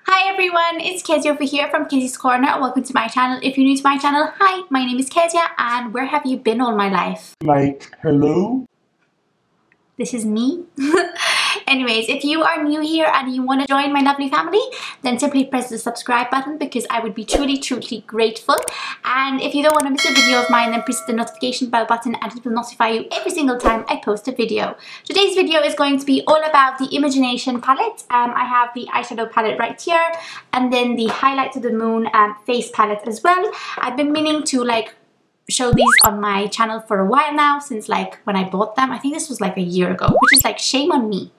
Hi everyone, it's Kezzie over here from KezziesCorner. Welcome to my channel. If you're new to my channel, hi, my name is Kezzie and where have you been all my life? Like, hello? This is me. Anyways, if you are new here and you want to join my lovely family, then simply press the subscribe button because I would be truly grateful. And if you don't want to miss a video of mine, then press the notification bell button and it will notify you every single time I post a video. Today's video is going to be all about the Imogenation palette. I have the eyeshadow palette right here and then the Highlight to the Moon face palette as well. I've been meaning to show these on my channel for a while now, since when I bought them. I think this was a year ago, which is shame on me.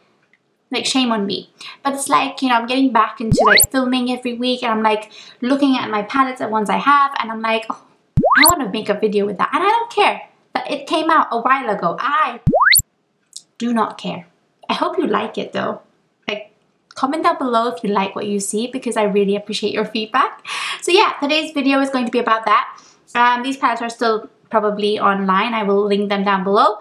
Shame on me. But it's I'm getting back into filming every week and I'm looking at my palettes, the ones I have, and I'm like, oh, I want to make a video with that. And I don't care that it came out a while ago. I do not care. I hope you like it though. Comment down below if you like what you see because I really appreciate your feedback. So yeah, today's video is going to be about that. These palettes are still probably online. I will link them down below.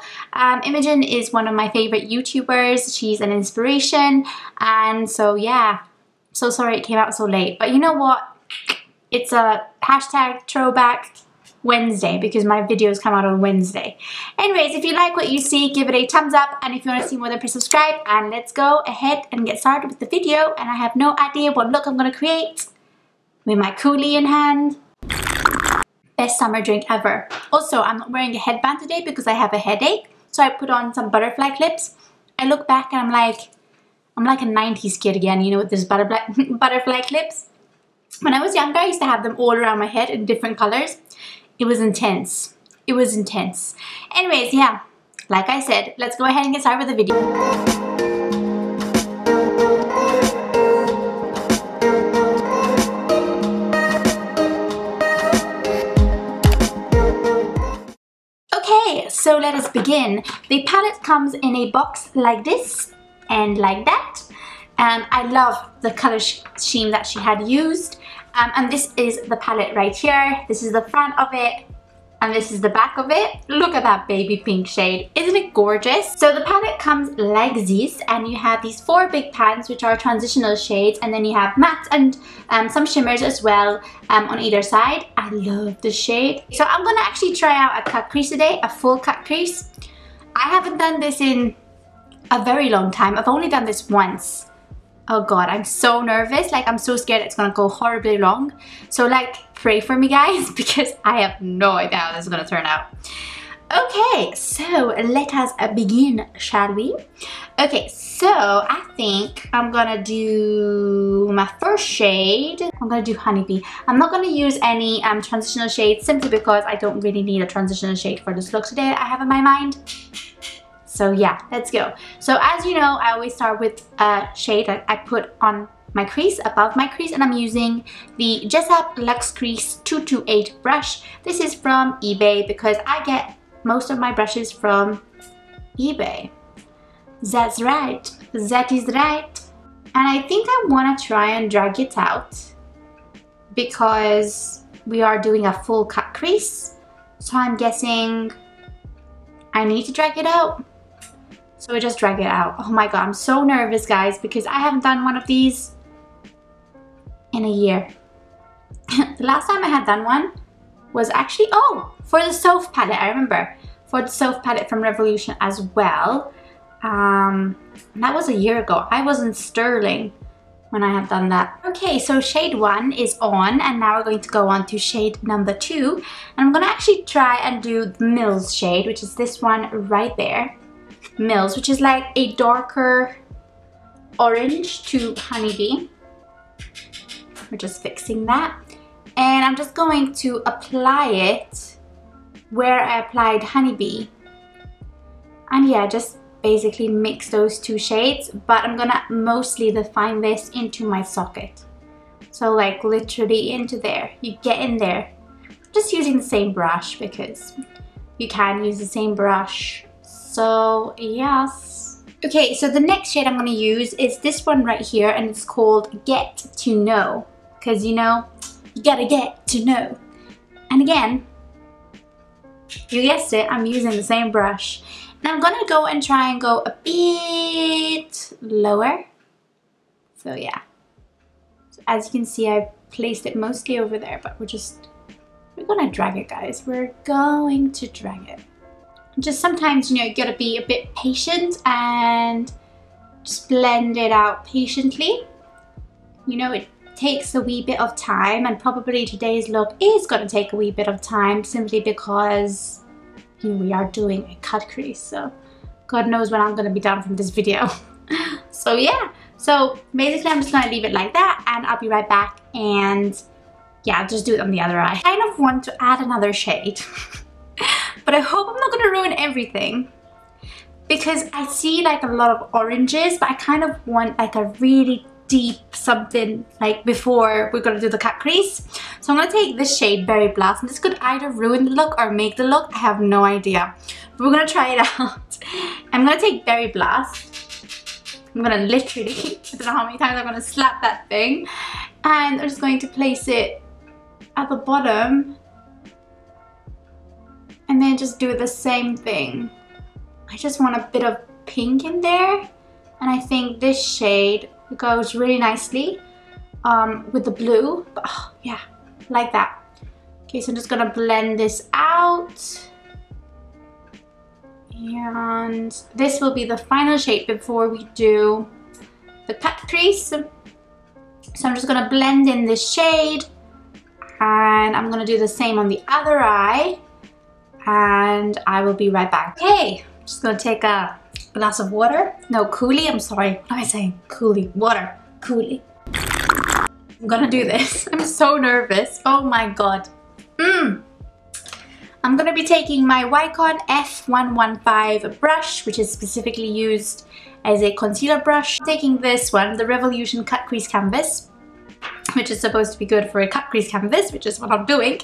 Imogen is one of my favorite YouTubers. She's an inspiration. And so yeah, so sorry it came out so late. But you know what? It's a hashtag throwback Wednesday because my videos come out on Wednesday. Anyways, if you like what you see, give it a thumbs up. And if you want to see more, then press subscribe. And let's go ahead and get started with the video. And I have no idea what look I'm going to create with my coolie in hand. Best summer drink ever. Also, I'm not wearing a headband today because I have a headache. So I put on some butterfly clips. I look back and I'm like a 90s kid again, you know, with this butterfly clips. When I was younger, I used to have them all around my head in different colors. It was intense. It was intense. Anyways, yeah, like I said, let's go ahead and get started with the video. So let us begin. The palette comes in a box like this and like that. I love the color scheme that she had used. And this is the palette right here. This is the front of it. And this is the back of it. Look at that baby pink shade. Isn't it gorgeous? So the palette comes like this, and you have these 4 big pans which are transitional shades, and then you have matte and some shimmers as well on either side. I love the shade. So I'm gonna actually try out a cut crease today, a full cut crease. I haven't done this in a very long time. I've only done this once. Oh god, I'm so nervous. I'm so scared it's gonna go horribly wrong. So pray for me guys because I have no idea how this is gonna turn out. Okay, so let us begin, shall we? Okay, so I think I'm gonna do my first shade. I'm gonna do Honeybee. I'm not gonna use any transitional shades simply because I don't really need a transitional shade for this look today I have in my mind. So yeah, let's go. So as you know, I always start with a shade that I put on my crease, above my crease, and I'm using the Jessup Luxe Crease 228 brush. This is from eBay because I get most of my brushes from eBay. That's right, that is right. And I think I want to try and drag it out because we are doing a full cut crease. So I'm guessing I need to drag it out. So we just drag it out. Oh my god, I'm so nervous guys because I haven't done one of these in a year. The last time I had done one was actually, oh, for the Soph palette, I remember. For the Soph palette from Revolution as well. And that was a year ago. I was in Sterling when I had done that. Okay, so shade 1 is on and now we're going to go on to shade number 2. And I'm gonna actually try and do the Mills shade, which is this one right there. Mills, which is a darker orange to Honeybee. We're just fixing that. And I'm just going to apply it where I applied Honeybee. And yeah, just basically mix those 2 shades, but I'm gonna mostly define this into my socket. So literally into there. You get in there. Just using the same brush because you can use the same brush. So yes. Okay, so the next shade I'm going to use is this one right here, and it's called Get to Know. Because you know, you gotta get to know. And again, you guessed it, I'm using the same brush. Now I'm gonna go and try and go a bit lower. So yeah. As you can see, I placed it mostly over there, but we're gonna drag it, guys. We're going to drag it. Just sometimes, you know, you gotta be a bit patient and just blend it out patiently. You know, it takes a wee bit of time, and probably today's look is gonna take a wee bit of time simply because, you know, we are doing a cut crease. So God knows when I'm gonna be done from this video. So yeah, so basically I'm just gonna leave it like that, and I'll be right back, and yeah, I'll just do it on the other eye. I kind of want to add another shade, but I hope I'm not gonna ruin everything, because I see like a lot of oranges, but I kind of want like a really deep something like before we're gonna do the cut crease. So I'm gonna take this shade, Berry Blossom. This could either ruin the look or make the look. I have no idea, but we're gonna try it out. I'm gonna take Berry Blast. I'm gonna literally, I don't know how many times I'm gonna slap that thing, and I'm just going to place it at the bottom, and then just do the same thing. I just want a bit of pink in there, and I think this shade goes really nicely with the blue. But, oh, yeah, like that. Okay, so I'm just gonna blend this out. And this will be the final shade before we do the cut crease. So I'm just gonna blend in this shade, and I'm gonna do the same on the other eye, and I will be right back. Okay, I'm just gonna take a glass of water. No, Coolie, I'm sorry. What am I saying? Coolie, water, Coolie. I'm gonna do this. I'm so nervous. Oh my God. I'm gonna be taking my Wycon F115 brush, which is specifically used as a concealer brush. I'm taking this one, the Revolution Cut Crease Canvas, which is supposed to be good for a cut crease canvas, which is what I'm doing.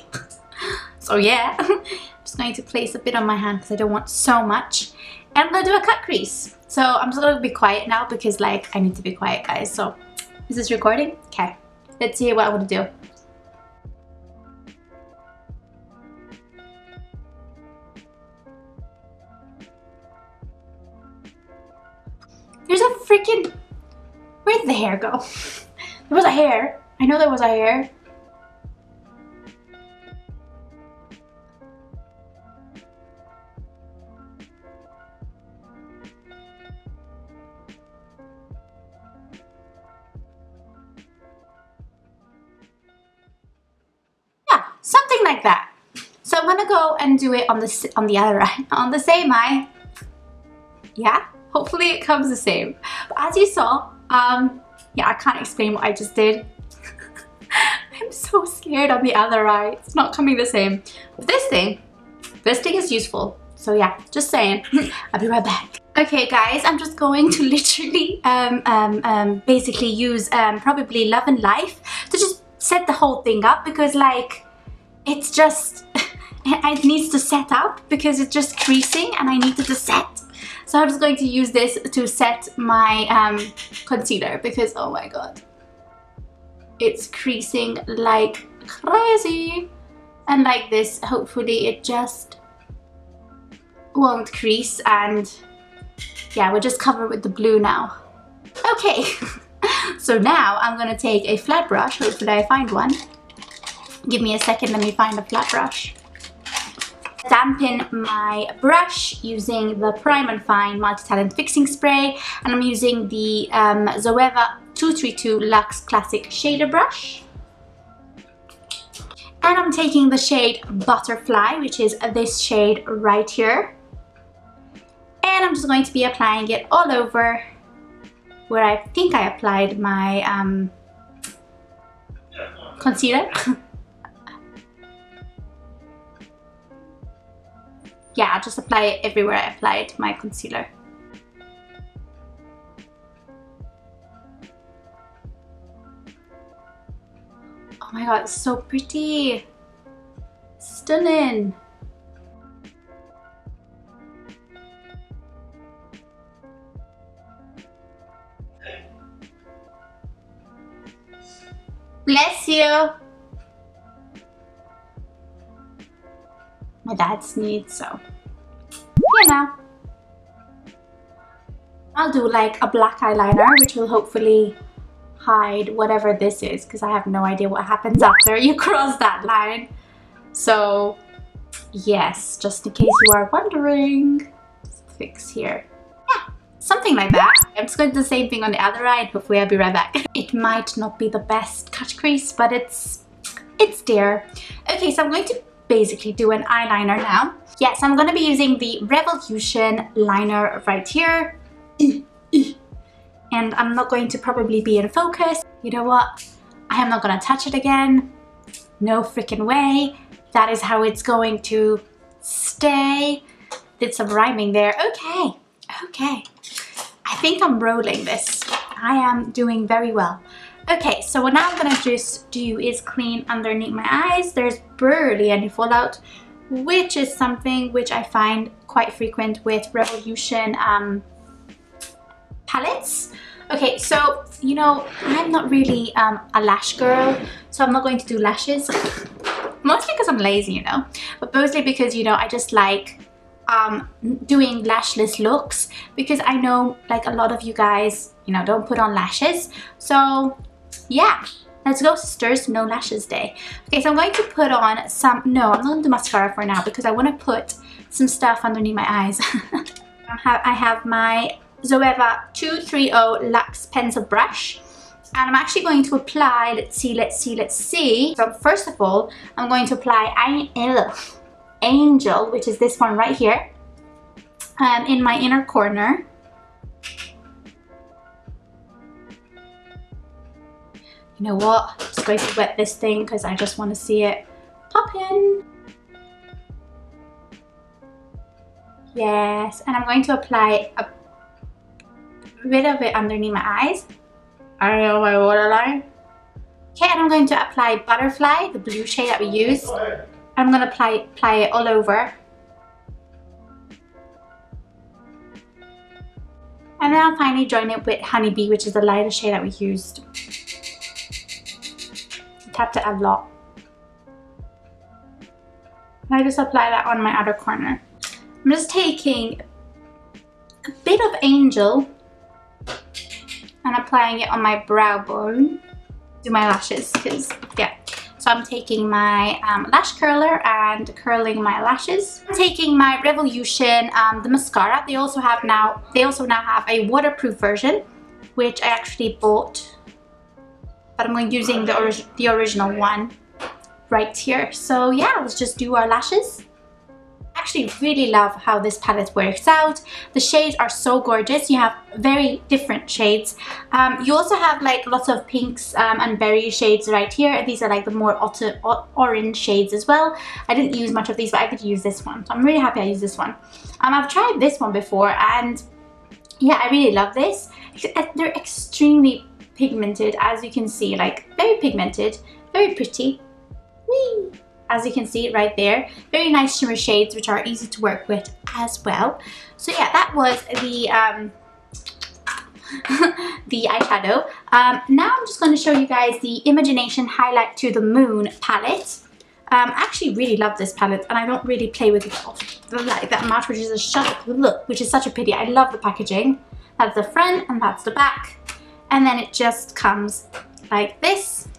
So yeah, I'm just going to place a bit on my hand because I don't want so much. And I'm gonna do a cut crease. So I'm just gonna be quiet now because like I need to be quiet, guys. So is this recording? Okay, let's see what I'm gonna do. There's a freaking... Where'd the hair go? There was a hair. I know there was a hair. Yeah, something like that. So I'm gonna go and do it on the other eye, on the same eye. Yeah. Hopefully it comes the same. But as you saw, yeah, I can't explain what I just did. I'm so scared on the other eye. It's not coming the same. But this thing is useful. So yeah, just saying. I'll be right back. Okay guys, I'm just going to literally basically use probably Love and Life to just set the whole thing up, because like it's just it needs to set up because it's just creasing and I need it to set. So I'm just going to use this to set my concealer because oh my God, it's creasing like crazy. And like this, hopefully it just won't crease, and yeah, we'll just cover it with the blue now. Okay, so now I'm gonna take a flat brush. Hopefully I find one. Give me a second, let me find a flat brush. Dampen my brush using the Prime and Fine Multi-Talent Fixing Spray, and I'm using the Zoeva 232 Luxe Classic Shader Brush. And I'm taking the shade Butterfly, which is this shade right here. And I'm just going to be applying it all over where I think I applied my concealer. Yeah, I'll just apply it everywhere I applied my concealer. Oh my God, it's so pretty. Stunning. Bless you. My dad sneezed, so you know. I'll do like a black eyeliner, which will hopefully hide whatever this is, because I have no idea what happens after you cross that line. So yes, just in case you are wondering, fix here. Yeah, something like that. I'm just going to do the same thing on the other eye and hopefully I'll be right back. It might not be the best cut crease, but it's there. Okay, so I'm going to basically do an eyeliner now. Yes, I'm going to be using the Revolution liner right here. And I'm not going to probably be in focus. You know what? I am not going to touch it again. No freaking way. That is how it's going to stay. Did some rhyming there. Okay, okay. I think I'm rolling this. I am doing very well. Okay, so what now I'm gonna just do is clean underneath my eyes. There's barely any fallout, which is something which I find quite frequent with Revolution palettes. Okay, so, you know, I'm not really a lash girl, so I'm not going to do lashes. Mostly because I'm lazy, you know, but mostly because, you know, I just like doing lashless looks, because I know like a lot of you guys, you know, don't put on lashes. So yeah, let's go sisters, no lashes day. Okay, so I'm going to put on some, no, I'm not going to do mascara for now because I want to put some stuff underneath my eyes. I have my Zoeva 230 Luxe pencil brush. And I'm actually going to apply, let's see. So first of all, I'm going to apply Angel, which is this one right here, in my inner corner. You know what? I'm just going to wet this thing because I just want to see it pop in. Yes, and I'm going to apply a bit of it underneath my eyes. I don't know my waterline. Okay, and I'm going to apply Butterfly, the blue shade that we use. I'm going to apply it all over. And then I'll finally join it with Honeybee, which is the lighter shade that we used. Tapped it a lot. And I just apply that on my other corner. I'm just taking a bit of Angel and applying it on my brow bone, do my lashes, because yeah. So I'm taking my lash curler and curling my lashes. I'm taking my Revolution, the mascara. They also now have a waterproof version, which I actually bought, but I'm using the original one right here. So yeah, let's just do our lashes. I actually really love how this palette works out. The shades are so gorgeous. You have very different shades. You also have like lots of pinks and berry shades right here. These are like the more orange shades as well. I didn't use much of these, but I could use this one. So I'm really happy I used this one. I've tried this one before and yeah, I really love this. They're extremely pigmented, as you can see, like very pigmented, very pretty. Whee! As you can see right there, very nice shimmer shades which are easy to work with as well. So yeah, that was the the eyeshadow. Now I'm just going to show you guys the Imogenation Highlight to the Moon palette. I actually really love this palette and I don't really play with it like that much, which is such a pity. I love the packaging. That's the front and that's the back, and then it just comes like this.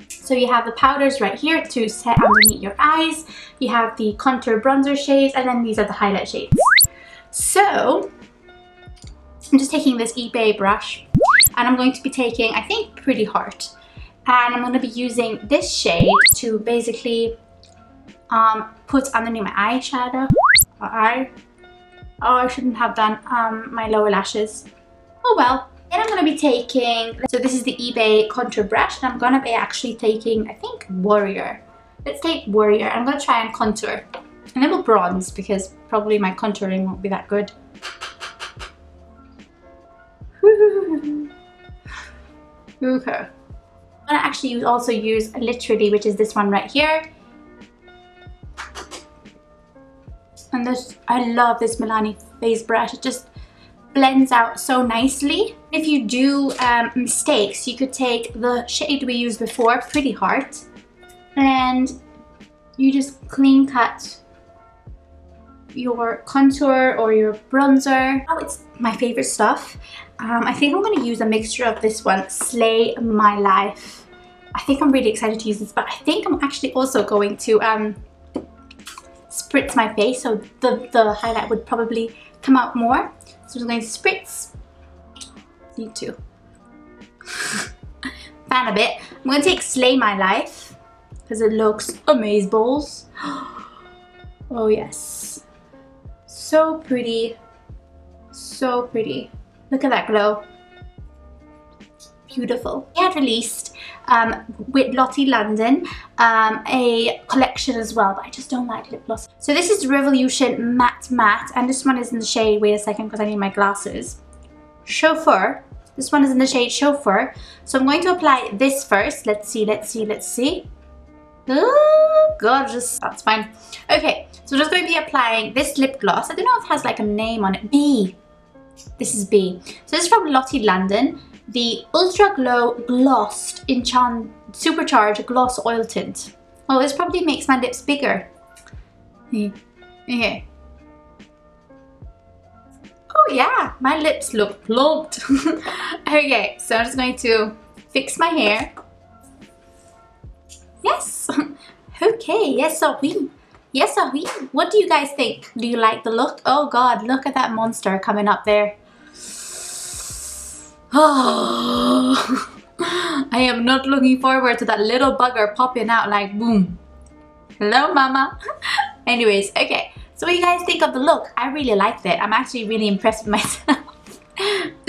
So you have the powders right here to set underneath your eyes. You have the contour bronzer shades, and then these are the highlight shades. So I'm just taking this eBay brush and I'm going to be taking, I think, Pretty Heart. And I'm going to be using this shade to basically put underneath my eyeshadow. Oh, I shouldn't have done my lower lashes. Oh well. Then I'm going to be taking, so this is the eBay contour brush, and I'm going to be actually taking, I think, Warrior. Let's take Warrior. I'm going to try and contour. And it will bronze because probably my contouring won't be that good. Okay. I'm going to actually also use Literally, which is this one right here. And this, I love this Milani face brush. It just blends out so nicely. If you do mistakes, you could take the shade we used before, Pretty Heart, and you just clean cut your contour or your bronzer. Oh, it's my favorite stuff. I think I'm going to use a mixture of this one, Slay My Life. I think I'm really excited to use this, but I think I'm actually also going to spritz my face, so the highlight would probably come out more. So I'm going to spritz. Need to fan a bit. I'm going to take Slay My Life because it looks amazeballs. Oh yes, so pretty, so pretty. Look at that glow. Beautiful. They had released with Lottie London a collection as well, but I just don't like lip gloss. So this is Revolution Matte Matte, and this one is in the shade, wait a second because I need my glasses, Chauffeur. This one is in the shade Chauffeur. So I'm going to apply this first. Let's see, let's see, let's see. Oh, gorgeous. That's fine. Okay, so I'm just going to be applying this lip gloss. I don't know if it has like a name on it. B. This is B. So this is from Lottie London. The Ultra Glow Glossed Supercharged Gloss Oil Tint. Oh, this probably makes my lips bigger. Okay. Oh yeah, my lips look plumped. Okay, so I'm just going to fix my hair. Yes. Okay, yes, so oui. Yes, so oui. What do you guys think? Do you like the look? Oh God, look at that monster coming up there. Oh, I am not looking forward to that little bugger popping out like boom. Hello, mama. Anyways, okay. So what do you guys think of the look? I really liked it. I'm actually really impressed with myself.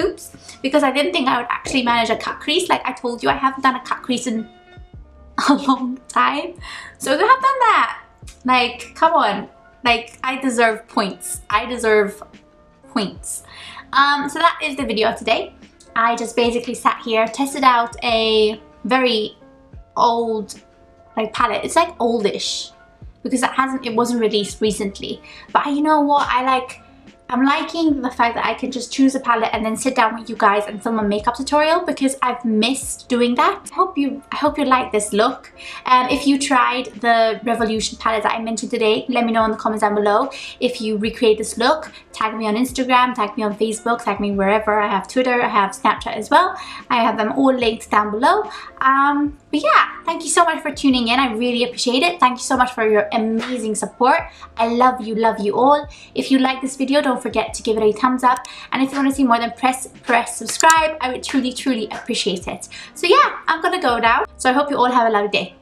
Oops. Because I didn't think I would actually manage a cut crease. Like I told you, I haven't done a cut crease in a long time. So to have done that, like, come on. Like, I deserve points. I deserve points. So that is the video of today. I just basically sat here, tested out a very old like palette. It's like oldish because it wasn't released recently. But you know what? I'm liking the fact that I can just choose a palette and then sit down with you guys and film a makeup tutorial because I've missed doing that. I hope you like this look. If you tried the Revolution palette that I mentioned today, let me know in the comments down below. If you recreate this look, tag me on Instagram, tag me on Facebook, tag me wherever. I have Twitter, I have Snapchat as well. I have them all linked down below. But yeah, thank you so much for tuning in. I really appreciate it. Thank you so much for your amazing support. I love you all. If you like this video, don't forget to give it a thumbs up. And if you want to see more, then press subscribe. I would truly appreciate it. So yeah, I'm gonna go now. So I hope you all have a lovely day.